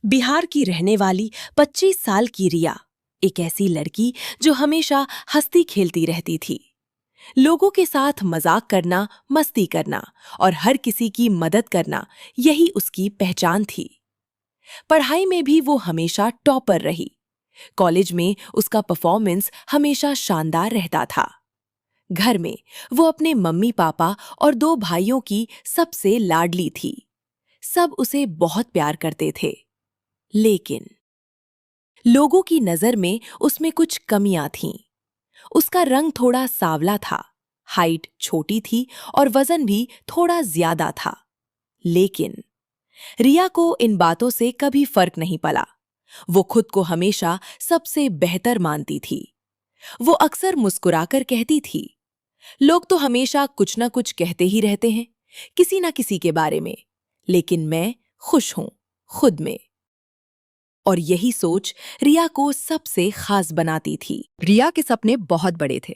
बिहार की रहने वाली 25 साल की रिया एक ऐसी लड़की जो हमेशा हंसती खेलती रहती थी। लोगों के साथ मजाक करना, मस्ती करना और हर किसी की मदद करना, यही उसकी पहचान थी। पढ़ाई में भी वो हमेशा टॉपर रही। कॉलेज में उसका परफॉर्मेंस हमेशा शानदार रहता था। घर में वो अपने मम्मी पापा और दो भाइयों की सबसे लाडली थी। सब उसे बहुत प्यार करते थे। लेकिन लोगों की नजर में उसमें कुछ कमियां थीं। उसका रंग थोड़ा सांवला था, हाइट छोटी थी और वजन भी थोड़ा ज्यादा था। लेकिन रिया को इन बातों से कभी फर्क नहीं पड़ा। वो खुद को हमेशा सबसे बेहतर मानती थी। वो अक्सर मुस्कुराकर कहती थी, लोग तो हमेशा कुछ ना कुछ कहते ही रहते हैं, किसी ना किसी के बारे में, लेकिन मैं खुश हूं खुद में। और यही सोच रिया को सबसे खास बनाती थी। रिया के सपने बहुत बड़े थे।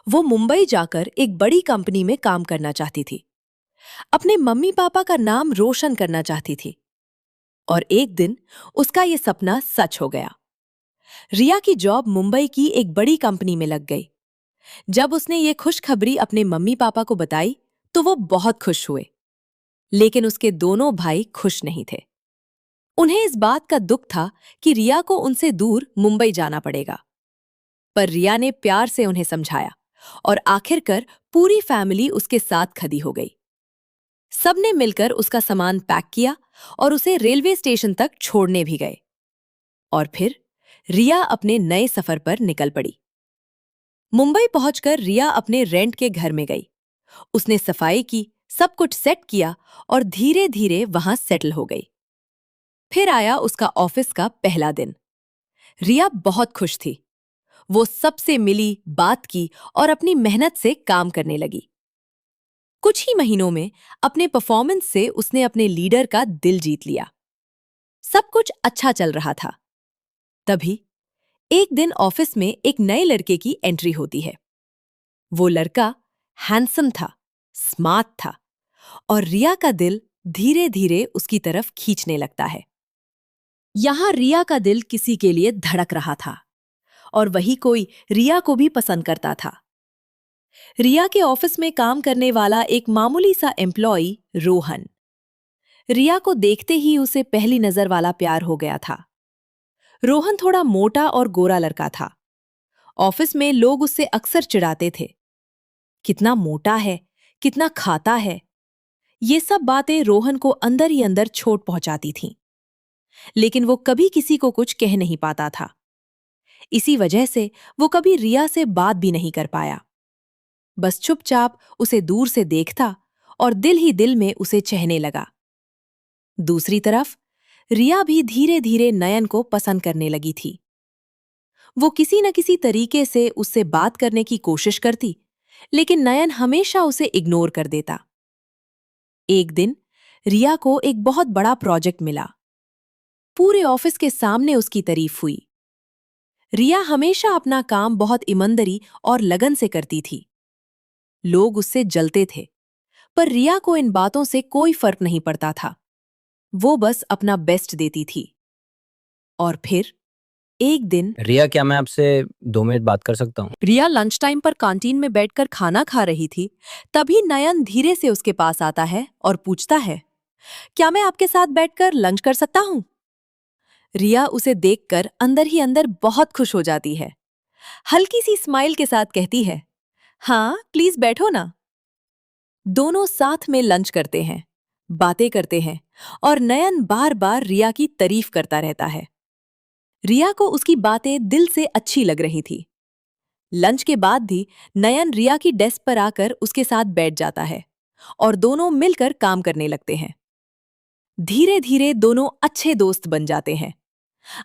वो मुंबई जाकर एक बड़ी कंपनी में काम करना चाहती थी। अपने मम्मी पापा का नाम रोशन करना चाहती थी। और एक दिन उसका ये सपना सच हो गया। रिया की जॉब मुंबई की एक बड़ी कंपनी में लग गई। जब उसने ये खुशखबरी अपने मम्मी पापा को बताई तो वो बहुत खुश हुए। लेकिन उसके दोनों भाई खुश नहीं थे। उन्हें इस बात का दुख था कि रिया को उनसे दूर मुंबई जाना पड़ेगा। पर रिया ने प्यार से उन्हें समझाया और आखिरकार पूरी फैमिली उसके साथ खड़ी हो गई। सबने मिलकर उसका सामान पैक किया और उसे रेलवे स्टेशन तक छोड़ने भी गए। और फिर रिया अपने नए सफर पर निकल पड़ी। मुंबई पहुंचकर रिया अपने रेंट के घर में गई। उसने सफाई की, सब कुछ सेट किया और धीरे धीरे वहां सेटल हो गई। फिर आया उसका ऑफिस का पहला दिन। रिया बहुत खुश थी। वो सबसे मिली, बात की और अपनी मेहनत से काम करने लगी। कुछ ही महीनों में अपने परफॉर्मेंस से उसने अपने लीडर का दिल जीत लिया। सब कुछ अच्छा चल रहा था। तभी एक दिन ऑफिस में एक नए लड़के की एंट्री होती है। वो लड़का हैंडसम था, स्मार्ट था और रिया का दिल धीरे धीरे उसकी तरफ खींचने लगता है। यहां रिया का दिल किसी के लिए धड़क रहा था और वही कोई रिया को भी पसंद करता था। रिया के ऑफिस में काम करने वाला एक मामूली सा एम्प्लॉई रोहन। रिया को देखते ही उसे पहली नजर वाला प्यार हो गया था। रोहन थोड़ा मोटा और गोरा लड़का था। ऑफिस में लोग उससे अक्सर चिढ़ाते थे, कितना मोटा है, कितना खाता है। ये सब बातें रोहन को अंदर ही अंदर चोट पहुंचाती थीं। लेकिन वो कभी किसी को कुछ कह नहीं पाता था। इसी वजह से वो कभी रिया से बात भी नहीं कर पाया। बस चुपचाप उसे दूर से देखता और दिल ही दिल में उसे चहने लगा। दूसरी तरफ रिया भी धीरे धीरे नयन को पसंद करने लगी थी। वो किसी न किसी तरीके से उससे बात करने की कोशिश करती, लेकिन नयन हमेशा उसे इग्नोर कर देता। एक दिन रिया को एक बहुत बड़ा प्रोजेक्ट मिला। पूरे ऑफिस के सामने उसकी तारीफ हुई। रिया हमेशा अपना काम बहुत ईमानदारी और लगन से करती थी। लोग उससे जलते थे, पर रिया को इन बातों से कोई फर्क नहीं पड़ता था। वो बस अपना बेस्ट देती थी। और फिर एक दिन रिया, क्या मैं आपसे 2 मिनट बात कर सकता हूँ? रिया लंच टाइम पर कैंटीन में बैठकर खाना खा रही थी। तभी नयन धीरे से उसके पास आता है और पूछता है, क्या मैं आपके साथ बैठकर लंच कर सकता हूँ? रिया उसे देखकर अंदर ही अंदर बहुत खुश हो जाती है। हल्की सी स्माइल के साथ कहती है, हाँ प्लीज बैठो ना। दोनों साथ में लंच करते हैं, बातें करते हैं और नयन बार बार रिया की तारीफ करता रहता है। रिया को उसकी बातें दिल से अच्छी लग रही थी। लंच के बाद भी नयन रिया की डेस्क पर आकर उसके साथ बैठ जाता है और दोनों मिलकर काम करने लगते हैं। धीरे धीरे दोनों अच्छे दोस्त बन जाते हैं।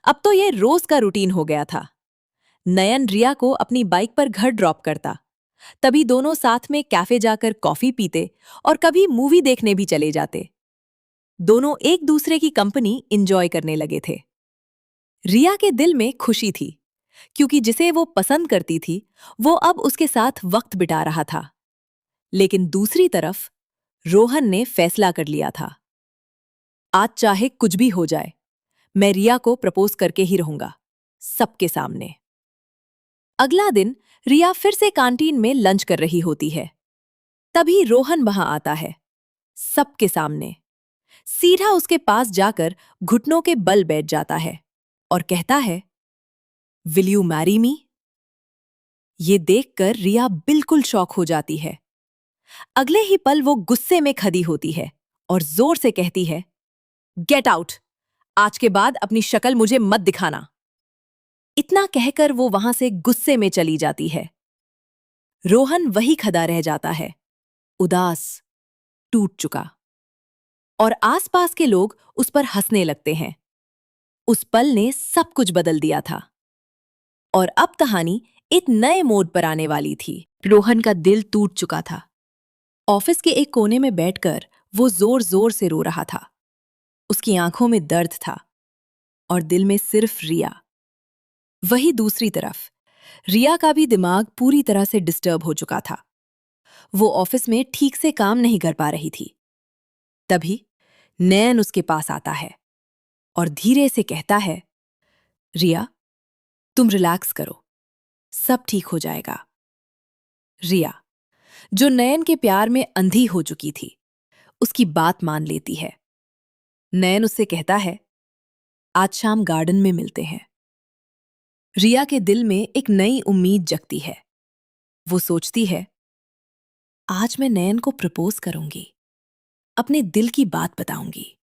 अब तो यह रोज का रूटीन हो गया था। नयन रिया को अपनी बाइक पर घर ड्रॉप करता। तभी दोनों साथ में कैफे जाकर कॉफी पीते और कभी मूवी देखने भी चले जाते। दोनों एक दूसरे की कंपनी एंजॉय करने लगे थे। रिया के दिल में खुशी थी, क्योंकि जिसे वो पसंद करती थी वो अब उसके साथ वक्त बिता रहा था। लेकिन दूसरी तरफ रोहन ने फैसला कर लिया था, आज चाहे कुछ भी हो जाए, मैं रिया को प्रपोज करके ही रहूंगा, सबके सामने। अगला दिन रिया फिर से कैंटीन में लंच कर रही होती है। तभी रोहन वहां आता है, सबके सामने। सीधा उसके पास जाकर घुटनों के बल बैठ जाता है और कहता है, विल यू मैरी मी? ये देखकर रिया बिल्कुल शॉक हो जाती है। अगले ही पल वो गुस्से में खड़ी होती है और जोर से कहती है, गेट आउट! आज के बाद अपनी शक्ल मुझे मत दिखाना। इतना कहकर वो वहां से गुस्से में चली जाती है। रोहन वही खड़ा रह जाता है, उदास, टूट चुका। और आसपास के लोग उस पर हंसने लगते हैं। उस पल ने सब कुछ बदल दिया था। और अब कहानी एक नए मोड़ पर आने वाली थी। रोहन का दिल टूट चुका था। ऑफिस के एक कोने में बैठकर वो जोर जोर से रो रहा था। उसकी आंखों में दर्द था और दिल में सिर्फ रिया। वही दूसरी तरफ रिया का भी दिमाग पूरी तरह से डिस्टर्ब हो चुका था। वो ऑफिस में ठीक से काम नहीं कर पा रही थी। तभी नयन उसके पास आता है और धीरे से कहता है, रिया, तुम रिलैक्स करो, सब ठीक हो जाएगा। रिया, जो नयन के प्यार में अंधी हो चुकी थी, उसकी बात मान लेती है। नयन उससे कहता है, आज शाम गार्डन में मिलते हैं। रिया के दिल में एक नई उम्मीद जगती है। वो सोचती है, आज मैं नयन को प्रपोज करूंगी, अपने दिल की बात बताऊंगी।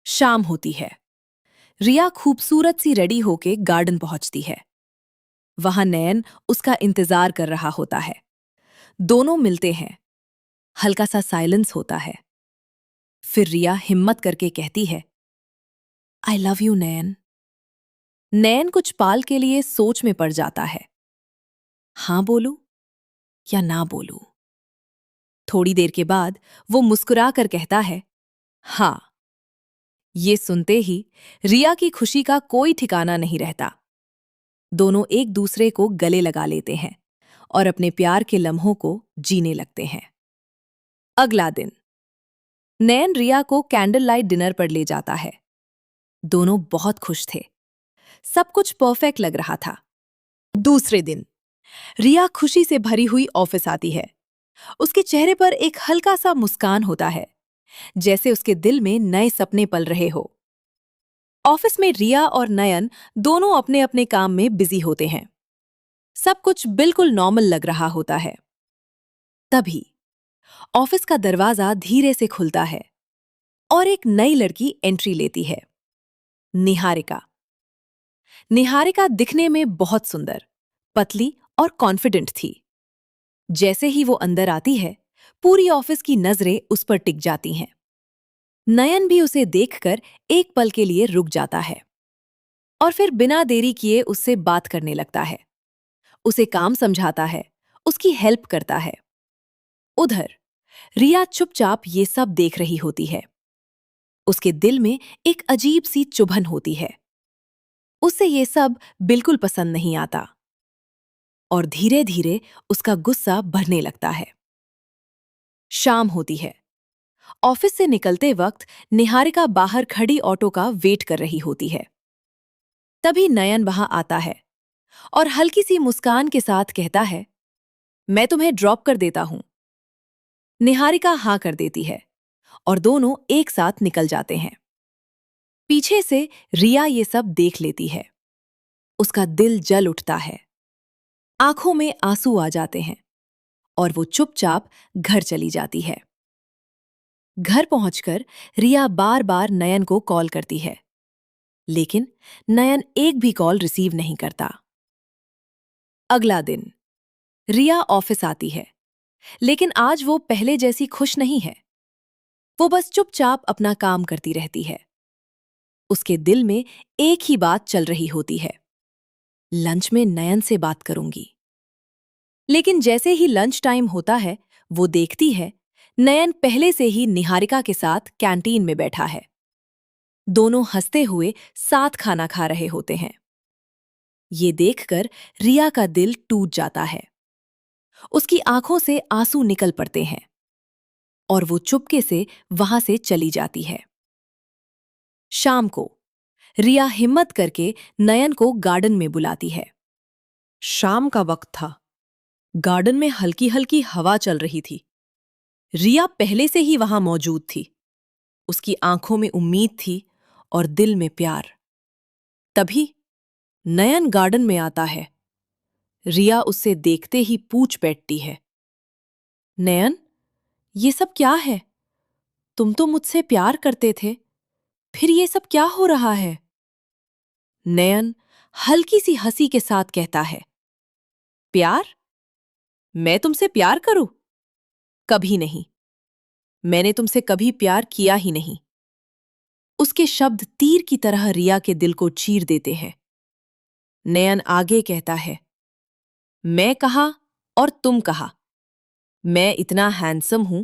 शाम होती है। रिया खूबसूरत सी रेडी होके गार्डन पहुंचती है। वहां नयन उसका इंतजार कर रहा होता है। दोनों मिलते हैं। हल्का सा साइलेंस होता है। फिर रिया हिम्मत करके कहती है, आई लव यू नयन। नयन कुछ पाल के लिए सोच में पड़ जाता है। हां बोलूं या ना बोलूं? थोड़ी देर के बाद वो मुस्कुरा कर कहता है, हां। ये सुनते ही रिया की खुशी का कोई ठिकाना नहीं रहता। दोनों एक दूसरे को गले लगा लेते हैं और अपने प्यार के लम्हों को जीने लगते हैं। अगला दिन नयन रिया को कैंडल लाइट डिनर पर ले जाता है। दोनों बहुत खुश थे। सब कुछ परफेक्ट लग रहा था। दूसरे दिन रिया खुशी से भरी हुई ऑफिस आती है। उसके चेहरे पर एक हल्का सा मुस्कान होता है, जैसे उसके दिल में नए सपने पल रहे हो। ऑफिस में रिया और नयन दोनों अपने अपने काम में बिजी होते हैं। सब कुछ बिल्कुल नॉर्मल लग रहा होता है। तभी ऑफिस का दरवाजा धीरे से खुलता है और एक नई लड़की एंट्री लेती है, निहारिका। निहारिका दिखने में बहुत सुंदर, पतली और कॉन्फिडेंट थी। जैसे ही वो अंदर आती है, पूरी ऑफिस की नजरें उस पर टिक जाती हैं। नयन भी उसे देखकर एक पल के लिए रुक जाता है और फिर बिना देरी किए उससे बात करने लगता है। उसे काम समझाता है, उसकी हेल्प करता है। उधर रिया चुपचाप ये सब देख रही होती है। उसके दिल में एक अजीब सी चुभन होती है। उसे ये सब बिल्कुल पसंद नहीं आता और धीरे धीरे उसका गुस्सा बढ़ने लगता है। शाम होती है। ऑफिस से निकलते वक्त निहारिका बाहर खड़ी ऑटो का वेट कर रही होती है। तभी नयन वहां आता है और हल्की सी मुस्कान के साथ कहता है, मैं तुम्हें ड्रॉप कर देता हूं। निहारिका हाँ कर देती है और दोनों एक साथ निकल जाते हैं। पीछे से रिया ये सब देख लेती है। उसका दिल जल उठता है। आंखों में आंसू आ जाते हैं और वो चुपचाप घर चली जाती है। घर पहुंचकर रिया बार बार नयन को कॉल करती है, लेकिन नयन एक भी कॉल रिसीव नहीं करता। अगला दिन रिया ऑफिस आती है, लेकिन आज वो पहले जैसी खुश नहीं है। वो बस चुपचाप अपना काम करती रहती है। उसके दिल में एक ही बात चल रही होती है, लंच में नयन से बात करूंगी। लेकिन जैसे ही लंच टाइम होता है, वो देखती है नयन पहले से ही निहारिका के साथ कैंटीन में बैठा है। दोनों हंसते हुए साथ खाना खा रहे होते हैं। ये देखकर रिया का दिल टूट जाता है। उसकी आंखों से आंसू निकल पड़ते हैं और वो चुपके से वहां से चली जाती है। शाम को रिया हिम्मत करके नयन को गार्डन में बुलाती है। शाम का वक्त था। गार्डन में हल्की हल्की हवा चल रही थी। रिया पहले से ही वहां मौजूद थी। उसकी आंखों में उम्मीद थी और दिल में प्यार। तभी नयन गार्डन में आता है। रिया उससे देखते ही पूछ बैठती है, नयन, ये सब क्या है? तुम तो मुझसे प्यार करते थे, फिर ये सब क्या हो रहा है? नयन हल्की सी हंसी के साथ कहता है, प्यार? मैं तुमसे प्यार करूं? कभी नहीं। मैंने तुमसे कभी प्यार किया ही नहीं। उसके शब्द तीर की तरह रिया के दिल को चीर देते हैं। नयन आगे कहता है, मैं कहा और तुम कहा। मैं इतना हैंडसम हूं,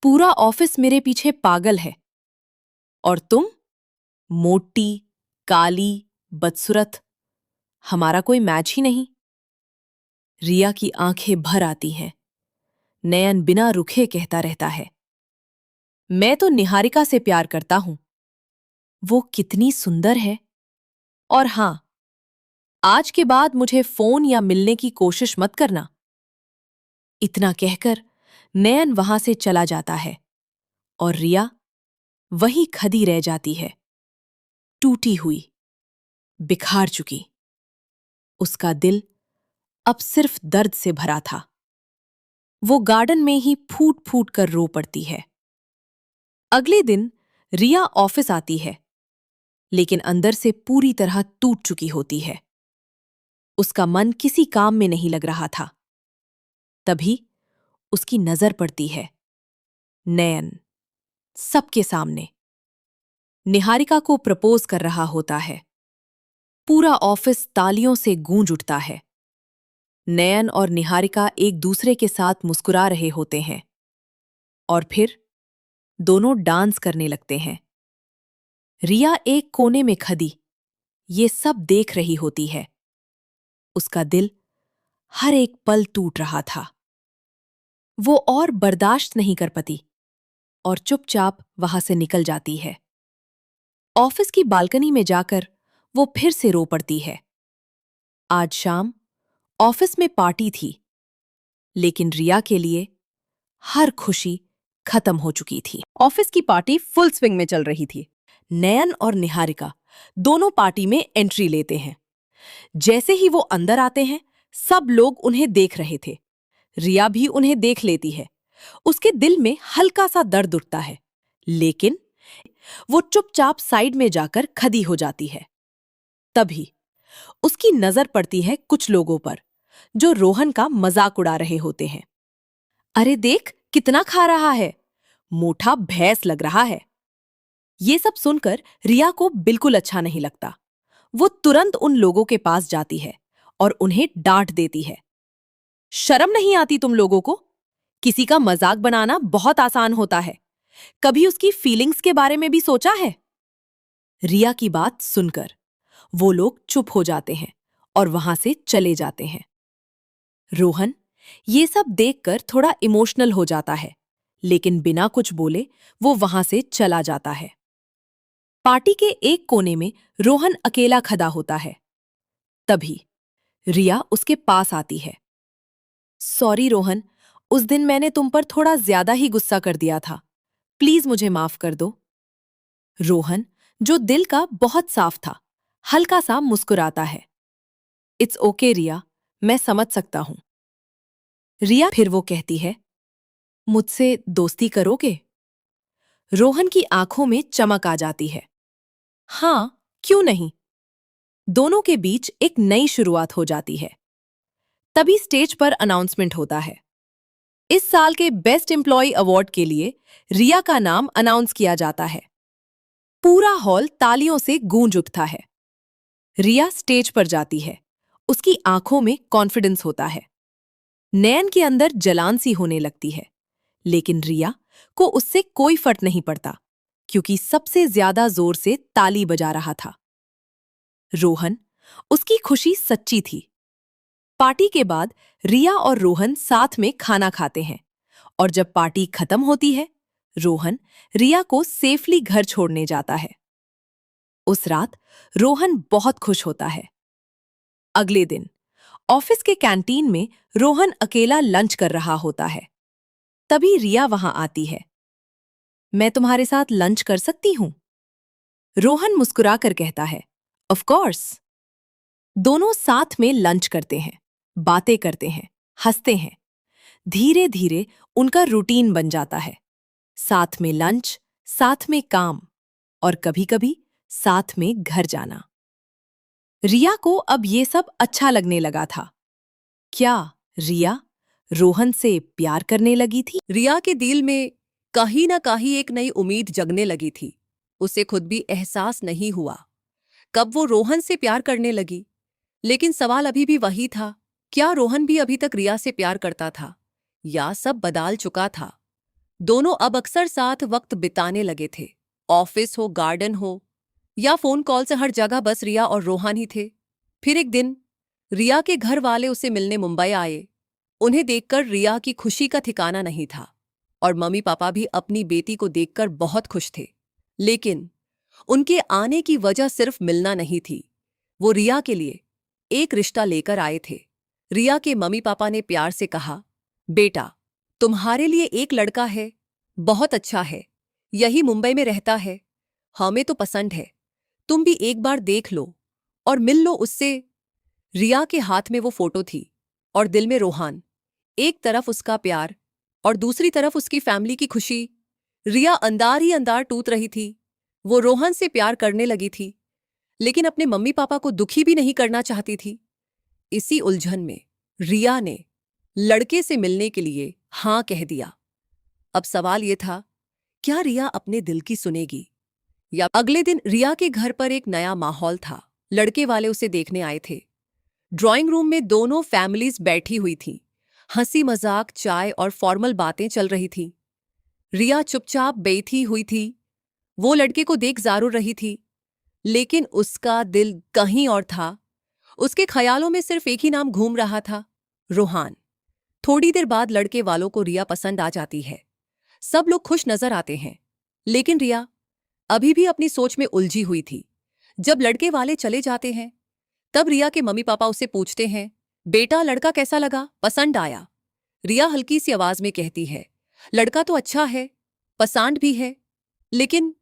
पूरा ऑफिस मेरे पीछे पागल है। और तुम मोटी, काली, बदसूरत, हमारा कोई मैच ही नहीं। रिया की आंखें भर आती हैं। नयन बिना रुके कहता रहता है, मैं तो निहारिका से प्यार करता हूं। वो कितनी सुंदर है। और हां, आज के बाद मुझे फोन या मिलने की कोशिश मत करना। इतना कहकर नयन वहां से चला जाता है और रिया वहीं खड़ी रह जाती है, टूटी हुई, बिखार चुकी। उसका दिल अब सिर्फ दर्द से भरा था। वो गार्डन में ही फूट फूट कर रो पड़ती है। अगले दिन रिया ऑफिस आती है, लेकिन अंदर से पूरी तरह टूट चुकी होती है। उसका मन किसी काम में नहीं लग रहा था। तभी उसकी नजर पड़ती है नयन, सबके सामने निहारिका को प्रपोज कर रहा होता है। पूरा ऑफिस तालियों से गूंज उठता है। नयन और निहारिका एक दूसरे के साथ मुस्कुरा रहे होते हैं और फिर दोनों डांस करने लगते हैं। रिया एक कोने में खड़ी ये सब देख रही होती है। उसका दिल हर एक पल टूट रहा था। वो और बर्दाश्त नहीं कर पाती और चुपचाप वहां से निकल जाती है। ऑफिस की बालकनी में जाकर वो फिर से रो पड़ती है। आज शाम ऑफिस में पार्टी थी, लेकिन रिया के लिए हर खुशी खत्म हो चुकी थी। ऑफिस की पार्टी फुल स्विंग में चल रही थी। नयन और निहारिका दोनों पार्टी में एंट्री लेते हैं। जैसे ही वो अंदर आते हैं, सब लोग उन्हें देख रहे थे। रिया भी उन्हें देख लेती है। उसके दिल में हल्का सा दर्द उठता है, लेकिन वो चुपचाप साइड में जाकर खड़ी हो जाती है। तभी उसकी नजर पड़ती है कुछ लोगों पर, जो रोहन का मजाक उड़ा रहे होते हैं। अरे देख, कितना खा रहा है, मोटा भैंस लग रहा है। ये सब सुनकर रिया को बिल्कुल अच्छा नहीं लगता। वो तुरंत उन लोगों के पास जाती है और उन्हें डांट देती है। शर्म नहीं आती तुम लोगों को? किसी का मजाक बनाना बहुत आसान होता है। कभी उसकी फीलिंग्स के बारे में भी सोचा है? रिया की बात सुनकर वो लोग चुप हो जाते हैं और वहां से चले जाते हैं। रोहन ये सब देखकर थोड़ा इमोशनल हो जाता है, लेकिन बिना कुछ बोले वो वहां से चला जाता है। पार्टी के एक कोने में रोहन अकेला खड़ा होता है। तभी रिया उसके पास आती है। सॉरी रोहन, उस दिन मैंने तुम पर थोड़ा ज्यादा ही गुस्सा कर दिया था। प्लीज मुझे माफ कर दो। रोहन, जो दिल का बहुत साफ था, हल्का सा मुस्कुराता है। इट्स ओके रिया, मैं समझ सकता हूं। रिया फिर वो कहती है, मुझसे दोस्ती करोगे? रोहन की आंखों में चमक आ जाती है। हाँ, क्यों नहीं। दोनों के बीच एक नई शुरुआत हो जाती है। तभी स्टेज पर अनाउंसमेंट होता है। इस साल के बेस्ट एम्प्लॉय अवार्ड के लिए रिया का नाम अनाउंस किया जाता है। पूरा हॉल तालियों से गूंज उठता है। रिया स्टेज पर जाती है। उसकी आंखों में कॉन्फिडेंस होता है। नयन के अंदर जलान सी होने लगती है, लेकिन रिया को उससे कोई फर्क नहीं पड़ता, क्योंकि सबसे ज्यादा जोर से ताली बजा रहा था रोहन। उसकी खुशी सच्ची थी। पार्टी के बाद रिया और रोहन साथ में खाना खाते हैं और जब पार्टी खत्म होती है, रोहन रिया को सेफली घर छोड़ने जाता है। उस रात रोहन बहुत खुश होता है। अगले दिन ऑफिस के कैंटीन में रोहन अकेला लंच कर रहा होता है। तभी रिया वहां आती है। मैं तुम्हारे साथ लंच कर सकती हूं? रोहन मुस्कुराकर कहता है, ऑफ कोर्स। दोनों साथ में लंच करते हैं, बातें करते हैं, हंसते हैं। धीरे धीरे उनका रूटीन बन जाता है। साथ में लंच, साथ में काम और कभी-कभी साथ में घर जाना। रिया को अब ये सब अच्छा लगने लगा था। क्या रिया रोहन से प्यार करने लगी थी? रिया के दिल में कहीं ना कहीं एक नई उम्मीद जगने लगी थी। उसे खुद भी एहसास नहीं हुआ कब वो रोहन से प्यार करने लगी। लेकिन सवाल अभी भी वही था, क्या रोहन भी अभी तक रिया से प्यार करता था या सब बदल चुका था? दोनों अब अक्सर साथ वक्त बिताने लगे थे। ऑफिस हो, गार्डन हो या फोन कॉल से हर जगह बस रिया और रोहन ही थे। फिर एक दिन रिया के घर वाले उसे मिलने मुंबई आए। उन्हें देखकर रिया की खुशी का ठिकाना नहीं था और मम्मी पापा भी अपनी बेटी को देखकर बहुत खुश थे। लेकिन उनके आने की वजह सिर्फ मिलना नहीं थी, वो रिया के लिए एक रिश्ता लेकर आए थे। रिया के मम्मी पापा ने प्यार से कहा, बेटा तुम्हारे लिए एक लड़का है, बहुत अच्छा है, यही मुंबई में रहता है, हमें तो पसंद है, तुम भी एक बार देख लो और मिल लो उससे। रिया के हाथ में वो फोटो थी और दिल में रोहन, एक तरफ उसका प्यार और दूसरी तरफ उसकी फैमिली की खुशी। रिया अंदर ही अंदर टूट रही थी। वो रोहन से प्यार करने लगी थी, लेकिन अपने मम्मी पापा को दुखी भी नहीं करना चाहती थी। इसी उलझन में रिया ने लड़के से मिलने के लिए हाँ कह दिया। अब सवाल ये था, क्या रिया अपने दिल की सुनेगी या? अगले दिन रिया के घर पर एक नया माहौल था। लड़के वाले उसे देखने आए थे। ड्राइंग रूम में दोनों फैमिलीज बैठी हुई थी। हंसी मजाक, चाय और फॉर्मल बातें चल रही थी। रिया चुपचाप बैठी हुई थी। वो लड़के को देख जरूर रही थी, लेकिन उसका दिल कहीं और था। उसके ख्यालों में सिर्फ एक ही नाम घूम रहा था, रोहन। थोड़ी देर बाद लड़के वालों को रिया पसंद आ जाती है। सब लोग खुश नजर आते हैं, लेकिन रिया अभी भी अपनी सोच में उलझी हुई थी। जब लड़के वाले चले जाते हैं, तब रिया के मम्मी पापा उससे पूछते हैं, बेटा लड़का कैसा लगा, पसंद आया? रिया हल्की सी आवाज में कहती है, लड़का तो अच्छा है, पसंद भी है, लेकिन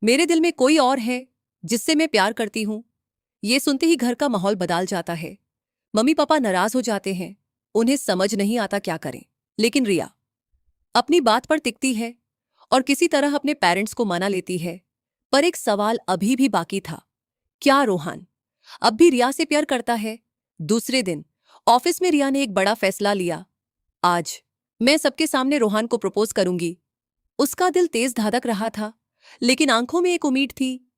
मेरे दिल में कोई और है जिससे मैं प्यार करती हूं। ये सुनते ही घर का माहौल बदल जाता है। मम्मी पापा नाराज हो जाते हैं, उन्हें समझ नहीं आता क्या करें। लेकिन रिया अपनी बात पर टिकती है और किसी तरह अपने पेरेंट्स को मना लेती है। पर एक सवाल अभी भी बाकी था, क्या रोहन अब भी रिया से प्यार करता है? दूसरे दिन ऑफिस में रिया ने एक बड़ा फैसला लिया, आज मैं सबके सामने रोहन को प्रपोज करूंगी। उसका दिल तेज धड़क रहा था, लेकिन आंखों में एक उम्मीद थी।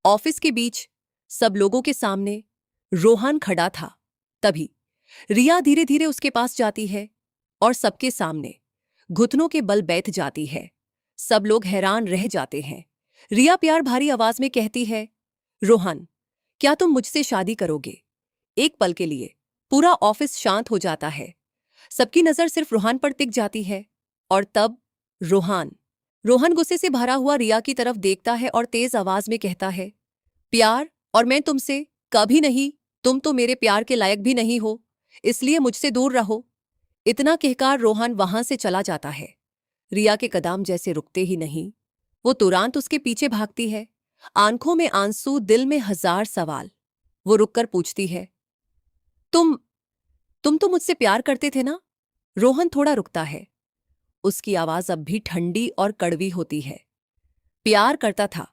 ऑफिस के बीच सब लोगों के सामने रोहन खड़ा था। तभी रिया धीरे धीरे उसके पास जाती है और सबके सामने घुटनों के बल बैठ जाती है। सब लोग हैरान रह जाते हैं। रिया प्यार भारी आवाज में कहती है, रोहन क्या तुम मुझसे शादी करोगे? एक पल के लिए पूरा ऑफिस शांत हो जाता है। सबकी नजर सिर्फ रोहन पर टिक जाती है। और तब रोहन गुस्से से भरा हुआ रिया की तरफ देखता है और तेज आवाज में कहता है, प्यार और मैं तुमसे कभी नहीं, तुम तो मेरे प्यार के लायक भी नहीं हो, इसलिए मुझसे दूर रहो। इतना कहकर रोहन वहां से चला जाता है। रिया के कदम जैसे रुकते ही नहीं, वो तुरंत उसके पीछे भागती है, आंखों में आंसू, दिल में हजार सवाल। वो रुककर पूछती है, तुम तो मुझसे प्यार करते थे ना? रोहन थोड़ा रुकता है। उसकी आवाज अब भी ठंडी और कड़वी होती है। प्यार करता था,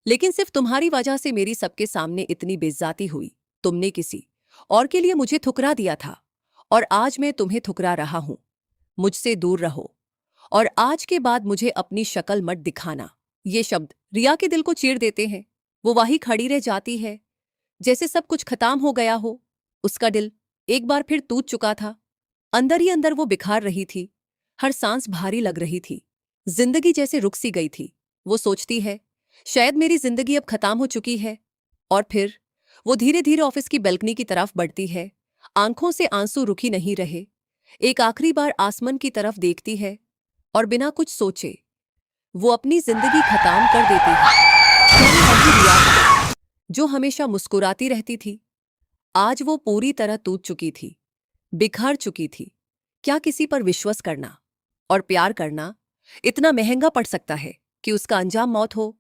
लेकिन सिर्फ तुम्हारी वजह से मेरी सबके सामने इतनी बेइज्जती हुई। तुमने किसी और के लिए मुझे ठुकरा दिया था और आज मैं तुम्हें ठुकरा रहा हूं। मुझसे दूर रहो और आज के बाद मुझे अपनी शक्ल मत दिखाना। ये शब्द रिया के दिल को चीर देते हैं। वो वहीं खड़ी रह जाती है, जैसे सब कुछ खत्म हो गया हो। उसका दिल एक बार फिर टूट चुका था। अंदर ही अंदर वो बिखार रही थी, हर सांस भारी लग रही थी। जिंदगी जैसे रुक सी गई थी। वो सोचती है, शायद मेरी जिंदगी अब खत्म हो चुकी है। और फिर वो धीरे धीरे ऑफिस की बैल्कनी की तरफ बढ़ती है। आंखों से आंसू रुक ही नहीं रहे। एक आखिरी बार आसमान की तरफ देखती है और बिना कुछ सोचे वो अपनी जिंदगी खत्म कर देती है। जो हमेशा मुस्कुराती रहती थी, आज वो पूरी तरह टूट चुकी थी, बिखर चुकी थी। क्या किसी पर विश्वास करना और प्यार करना इतना महंगा पड़ सकता है कि उसका अंजाम मौत हो?